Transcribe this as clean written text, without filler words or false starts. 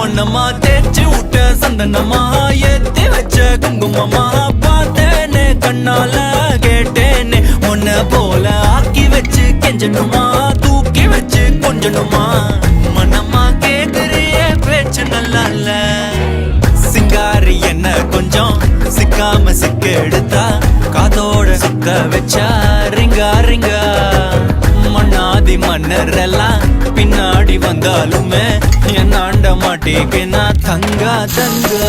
மண்ணம்மா தேய்ச்சி விட்ட சந்தனமா ஏத்தி வச்ச குங்குமமா பார்த்தேனே கண்ணால கேட்டேனே உன்ன போல ஆக்கி வச்சு கெஞ்சணுமா தூக்கி வச்சு கொஞ்சணுமா மனமா கேக்குறிய பேச்சு நல்லா இல்ல சிங்காரி என்ன கொஞ்சம் சிக்காம சிக்க எடுத்தா காதோட சுக்க வச்சா ரிங்கா ரிங்கா மண்ணாதி மன்னர் எல்லாம் பின்னாடி வந்தாலுமே என்னாண்ட மாட்டேங்க நான் தங்கா தங்கா